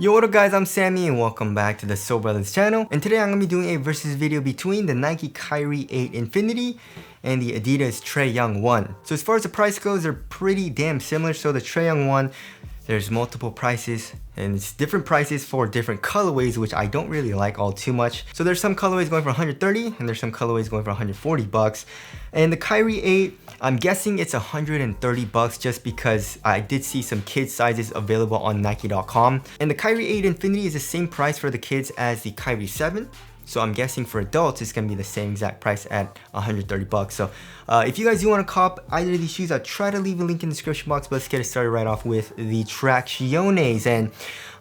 Yo, what up guys, I'm Sammy and welcome back to the Soul Brothers channel. And today I'm going to be doing a versus video between the Nike Kyrie 8 Infinity and the Adidas Trae Young 1. So as far as the price goes, they're pretty damn similar. So the Trae Young 1, there's multiple prices and it's different prices for different colorways, which I don't really like all too much. So there's some colorways going for 130 and there's some colorways going for 140 bucks. And the Kyrie 8, I'm guessing it's 130 bucks just because I did see some kids sizes available on Nike.com. And the Kyrie 8 Infinity is the same price for the kids as the Kyrie 7. So I'm guessing for adults, it's gonna be the same exact price at 130 bucks. So if you guys do wanna cop either of these shoes, I'll try to leave a link in the description box, but let's get it started right off with the Tracciones. And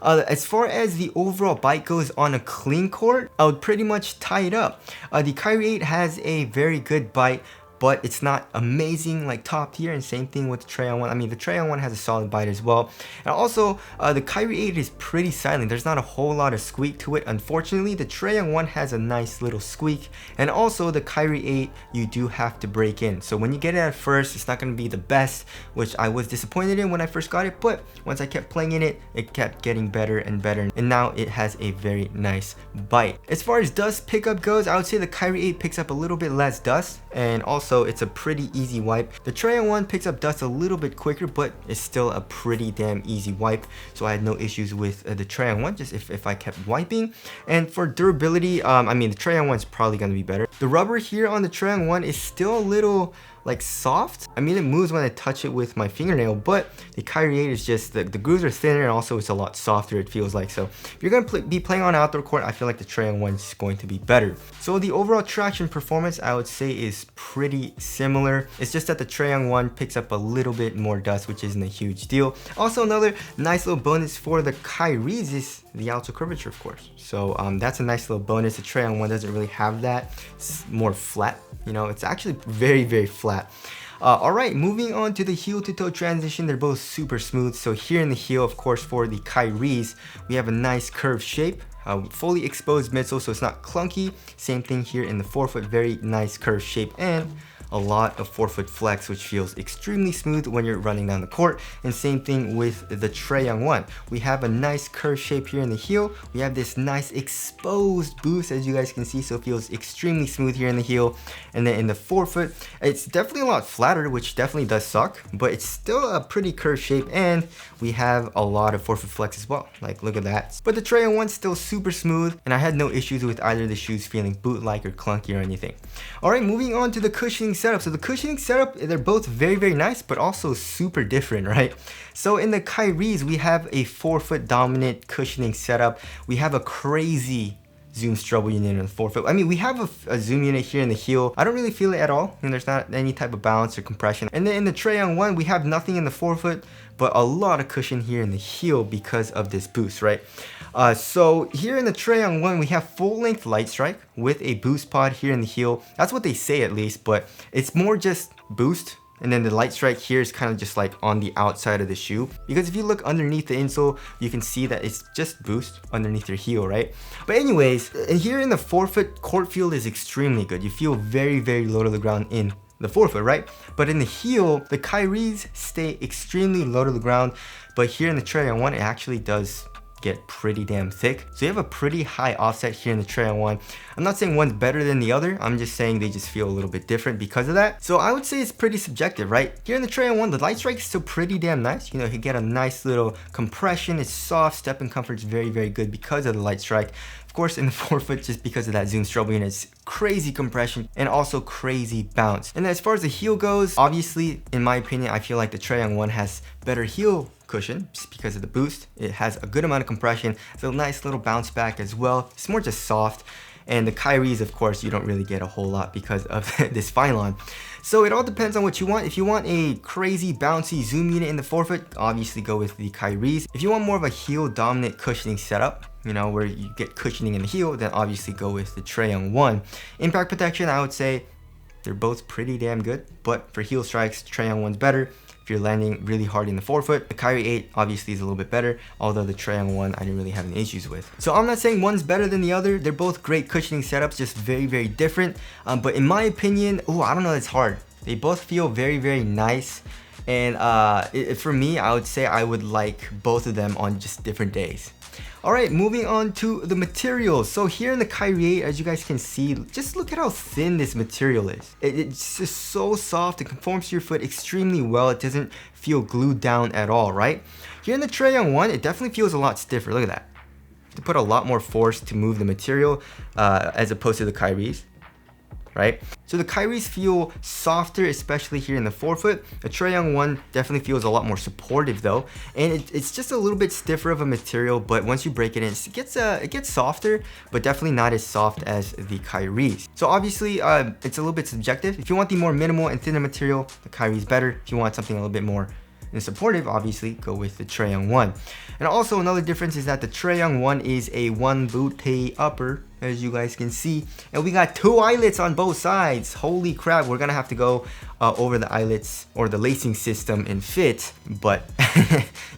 as far as the overall bite goes on a clean court, I would pretty much tie it up. The Kyrie 8 has a very good bite, but it's not amazing like top tier, and same thing with the Trae Young 1. I mean, the Trae Young 1 has a solid bite as well. And also, the Kyrie 8 is pretty silent. There's not a whole lot of squeak to it. Unfortunately, the Trae Young 1 has a nice little squeak. And also, the Kyrie 8, you do have to break in. So when you get it at first, it's not going to be the best, which I was disappointed in when I first got it. But once I kept playing in it, it kept getting better and better. And now it has a very nice bite. As far as dust pickup goes, I would say the Kyrie 8 picks up a little bit less dust. And also, it's a pretty easy wipe. The Trae Young 1 picks up dust a little bit quicker, but it's still a pretty damn easy wipe. So I had no issues with the Trae Young 1, just if I kept wiping. And for durability, I mean, the Trae Young 1 is probably going to be better. The rubber here on the Trae Young 1 is still a little like soft. I mean, it moves when I touch it with my fingernail, but the Kyrie 8 is just, the grooves are thinner and also it's a lot softer, it feels like. So if you're going to be playing on an outdoor court, I feel like the Trae Young 1 is going to be better. So the overall traction performance, I would say, is pretty similar. It's just that the Trae Young 1 picks up a little bit more dust, which isn't a huge deal. Also, another nice little bonus for the Kyries is the outer curvature, of course. So that's a nice little bonus. The Trae Young 1 doesn't really have that. It's more flat. You know, it's actually very, very flat. Alright, moving on to the heel to toe transition. They're both super smooth. So here in the heel, of course, for the Kyries, we have a nice curved shape. Fully exposed midsole, so it's not clunky. Same thing here in the forefoot, very nice curved shape and a lot of forefoot flex, which feels extremely smooth when you're running down the court. And same thing with the Trae Young 1. We have a nice curved shape here in the heel. We have this nice exposed boost, as you guys can see, so it feels extremely smooth here in the heel. And then in the forefoot, it's definitely a lot flatter, which definitely does suck, but it's still a pretty curved shape, and we have a lot of forefoot flex as well. Like, look at that. But the Trae Young 1's still super smooth, and I had no issues with either of the shoes feeling boot-like or clunky or anything. Alright, moving on to the cushioning setup. So the cushioning setup, they're both very, very nice, but also super different, right? So in the Kyries, we have a forefoot dominant cushioning setup. We have a crazy zoom strobel unit in the forefoot. I mean, we have a zoom unit here in the heel. I don't really feel it at all, and there's not any type of bounce or compression. And then in the Trae Young 1, we have nothing in the forefoot, but a lot of cushion here in the heel because of this boost, right? So here in the Trae Young 1, we have full length light strike with a boost pod here in the heel. That's what they say at least, but it's more just boost. And then the light strike here is kind of just like on the outside of the shoe. Because if you look underneath the insole, you can see that it's just boost underneath your heel, right? But anyways, and here in the forefoot, court feel is extremely good. You feel very, very low to the ground in the forefoot, right? But in the heel, the Kyries stay extremely low to the ground. But here in the Trae Young 1, it actually does get pretty damn thick. So you have a pretty high offset here in the Trae Young 1. I'm not saying one's better than the other. I'm just saying they just feel a little bit different because of that. So I would say it's pretty subjective, right? Here in the Trae Young 1, the light strike is still pretty damn nice. You know, you get a nice little compression. It's soft. Step and comfort is very, very good because of the light strike. Of course, in the forefoot, just because of that zoom strobel unit, it's crazy compression and also crazy bounce. And as far as the heel goes, obviously, in my opinion, I feel like the Trae Young 1 has better heel cushion just because of the boost. It has a good amount of compression. It's a nice little bounce back as well. It's more just soft. And the Kyries, of course, you don't really get a whole lot because of this phylon. So it all depends on what you want. If you want a crazy bouncy zoom unit in the forefoot, obviously go with the Kyries. If you want more of a heel dominant cushioning setup, you know, where you get cushioning in the heel, then obviously go with the Trae Young 1. Impact protection, I would say they're both pretty damn good, but for heel strikes, Trae Young 1's better. If you're landing really hard in the forefoot, the Kyrie 8 obviously is a little bit better, although the Trae Young 1 I didn't really have any issues with. So I'm not saying one's better than the other. They're both great cushioning setups, just very, very different. But in my opinion, I don't know, it's hard. They both feel very, very nice. And for me, I would say I would like both of them on just different days. Alright, moving on to the materials. So here in the Kyrie 8, as you guys can see, just look at how thin this material is. It's just so soft, it conforms to your foot extremely well, it doesn't feel glued down at all, right? Here in the Trae Young 1, it definitely feels a lot stiffer, look at that. To put a lot more force to move the material as opposed to the Kyries. Right? So the Kyries feel softer, especially here in the forefoot. The Trae Young 1 definitely feels a lot more supportive though, and it's just a little bit stiffer of a material, but once you break it in, it gets softer, but definitely not as soft as the Kyries. So obviously, it's a little bit subjective. If you want the more minimal and thinner material, the Kyrie is better. If you want something a little bit more and supportive, obviously go with the Trae Young 1. And also another difference is that the Trae Young 1 is a one bootay upper, as you guys can see, and we got 2 eyelets on both sides. Holy crap, we're gonna have to go over the eyelets or the lacing system in fit, but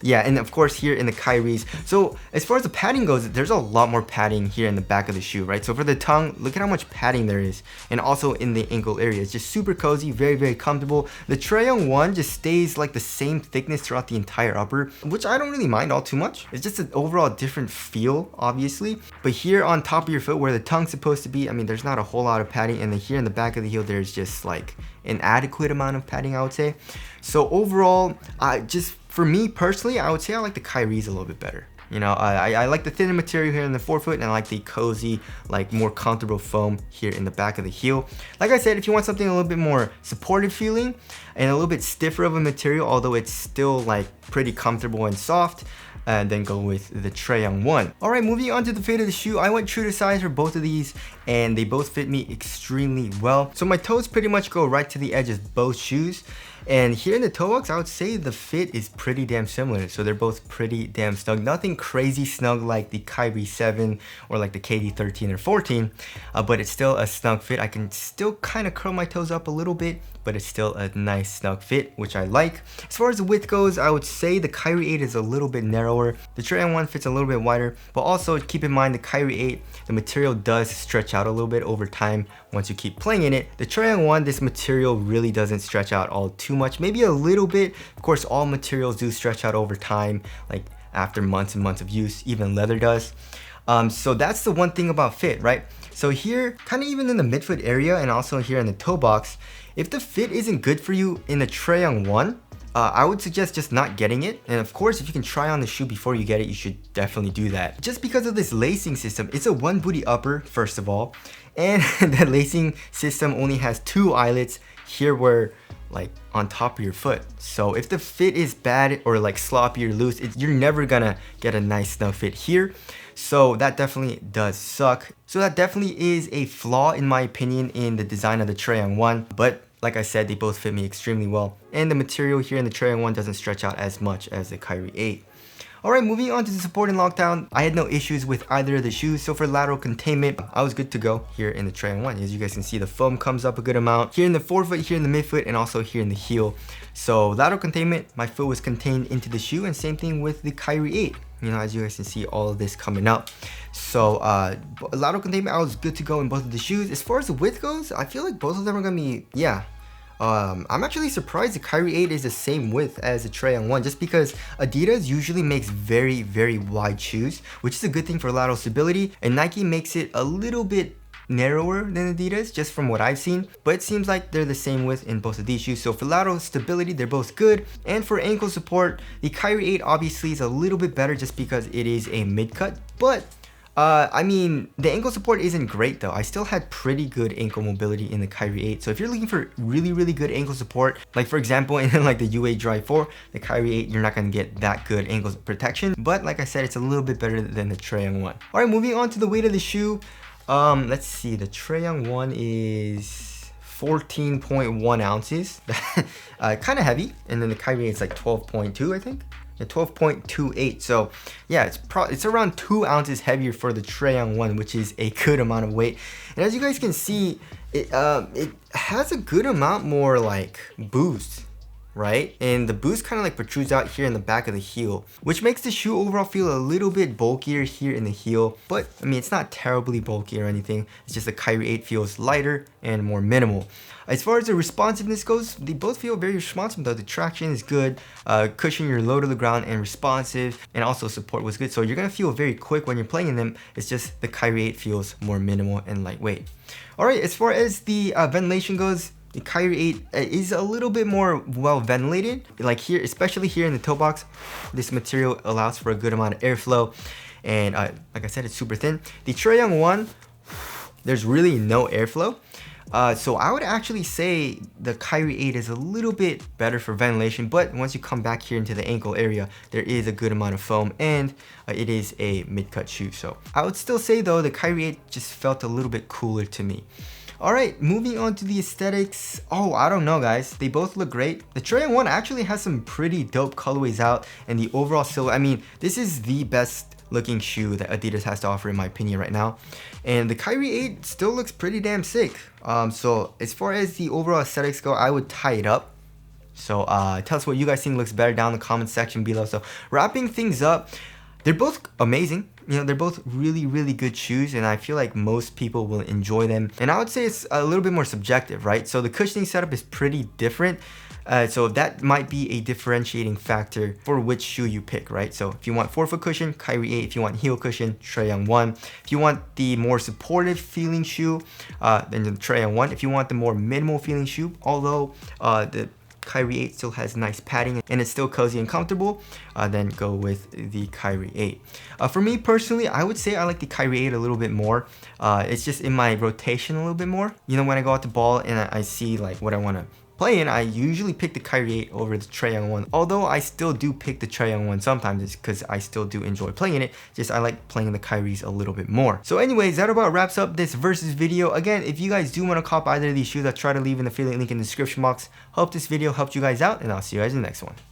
yeah. And of course here in the Kyries, so as far as the padding goes, there's a lot more padding here in the back of the shoe, right? So for the tongue, look at how much padding there is, and also in the ankle area. It's just super cozy, very comfortable. The Trae Young 1 just stays like the same thickness throughout the entire upper, which I don't really mind all too much. It's just an overall different feel, obviously. But here on top of your foot where the tongue's supposed to be, I mean, there's not a whole lot of padding, and then here in the back of the heel, there's just like an adequate amount of padding, I would say. So overall, for me personally, I would say I like the Kyries a little bit better. You know, I like the thinner material here in the forefoot, and I like the cozy, like more comfortable foam here in the back of the heel. Like I said, if you want something a little bit more supportive feeling and a little bit stiffer of a material, although it's still like pretty comfortable and soft, and then go with the Trae Young 1. Alright, moving on to the fit of the shoe, I went true to size for both of these, and they both fit me extremely well. So my toes pretty much go right to the edge of both shoes. And here in the toe box, I would say the fit is pretty damn similar. So they're both pretty damn snug. Nothing crazy snug like the Kyrie 7 or like the KD 13 or 14, but it's still a snug fit. I can still kind of curl my toes up a little bit, but it's still a nice snug fit, which I like. As far as the width goes, I would say the Kyrie 8 is a little bit narrower. The Trae Young 1 fits a little bit wider, but also keep in mind the Kyrie 8, the material does stretch out a little bit over time once you keep playing in it. The Trae Young 1, this material really doesn't stretch out all too much, maybe a little bit. Of course, all materials do stretch out over time, like after months and months of use, even leather does. So that's the one thing about fit, right? So here, kind of even in the midfoot area and also here in the toe box, if the fit isn't good for you in the Trae Young 1, I would suggest just not getting it. And of course, if you can try on the shoe before you get it, you should definitely do that. Just because of this lacing system, it's a one booty upper, first of all, and the lacing system only has 2 eyelets here where like on top of your foot. So if the fit is bad or like sloppy or loose, you're never gonna get a nice snug fit here. So that definitely does suck. So that definitely is a flaw in my opinion in the design of the Trae Young 1. But like I said, they both fit me extremely well. And the material here in the Trae Young 1 doesn't stretch out as much as the Kyrie 8. Alright, moving on to the support and lockdown, I had no issues with either of the shoes. So for lateral containment, I was good to go here in the Trae Young 1. As you guys can see, the foam comes up a good amount here in the forefoot, here in the midfoot, and also here in the heel. So lateral containment, my foot was contained into the shoe, and same thing with the Kyrie 8. You know, as you guys can see, all of this coming up. So lateral containment, I was good to go in both of the shoes. As far as the width goes, I feel like both of them are gonna be, yeah. I'm actually surprised the Kyrie 8 is the same width as the Trae Young 1, just because Adidas usually makes very wide shoes, which is a good thing for lateral stability, and Nike makes it a little bit narrower than Adidas, just from what I've seen, but it seems like they're the same width in both of these shoes. So for lateral stability, they're both good, and for ankle support, the Kyrie 8 obviously is a little bit better just because it is a mid-cut, but I mean, the ankle support isn't great though. I still had pretty good ankle mobility in the Kyrie 8. So if you're looking for really good ankle support, like for example in like the UA Drive 4, the Kyrie 8, you're not gonna get that good ankle protection. But like I said, it's a little bit better than the Trae Young 1. Alright, moving on to the weight of the shoe. Let's see, the Trae Young 1 is 14.1 ounces. Kind of heavy. And then the Kyrie 8 is like 12.2, I think. 12.28. So yeah, it's around 2 ounces heavier for the Trae Young 1, which is a good amount of weight. And as you guys can see, it has a good amount more like boost right? And the boost kind of like protrudes out here in the back of the heel, which makes the shoe overall feel a little bit bulkier here in the heel. But I mean, it's not terribly bulky or anything. It's just the Kyrie 8 feels lighter and more minimal. As far as the responsiveness goes, they both feel very responsive though. The traction is good, cushion you're low to the ground and responsive, and also support was good. So you're gonna feel very quick when you're playing in them. It's just the Kyrie 8 feels more minimal and lightweight. All right, as far as the ventilation goes, the Kyrie 8 is a little bit more well ventilated. Like here, especially here in the toe box, this material allows for a good amount of airflow. And like I said, it's super thin. The Trae Young 1, there's really no airflow. So I would actually say the Kyrie 8 is a little bit better for ventilation, but once you come back here into the ankle area, there is a good amount of foam, and it is a mid-cut shoe. So I would still say though, the Kyrie 8 just felt a little bit cooler to me. Alright, moving on to the aesthetics. Oh, I don't know guys, they both look great. The Trae Young 1 actually has some pretty dope colorways out, and the overall silhouette, I mean, this is the best looking shoe that Adidas has to offer in my opinion right now. And the Kyrie 8 still looks pretty damn sick. So as far as the overall aesthetics go, I would tie it up. So tell us what you guys think looks better down in the comment section below. So wrapping things up, they're both amazing. You know, they're both really, really good shoes, and I feel like most people will enjoy them. And I would say it's a little bit more subjective, right? So the cushioning setup is pretty different. So that might be a differentiating factor for which shoe you pick, right? So if you want forefoot cushion, Kyrie 8. If you want heel cushion, Trae Young 1. If you want the more supportive feeling shoe, then the Trae Young 1. If you want the more minimal feeling shoe, although the Kyrie 8 still has nice padding and it's still cozy and comfortable, then go with the Kyrie 8. For me personally, I would say I like the Kyrie 8 a little bit more. It's just in my rotation a little bit more. You know, when I go out to ball and I see like what I want to play in, I usually pick the Kyrie 8 over the Trae Young 1. Although I still do pick the Trae Young 1 sometimes, it's because I still do enjoy playing it. Just I like playing the Kyries a little bit more. So anyways, that about wraps up this versus video. Again, if you guys do want to cop either of these shoes, I'll try to leave in the affiliate link in the description box. Hope this video helped you guys out, and I'll see you guys in the next one.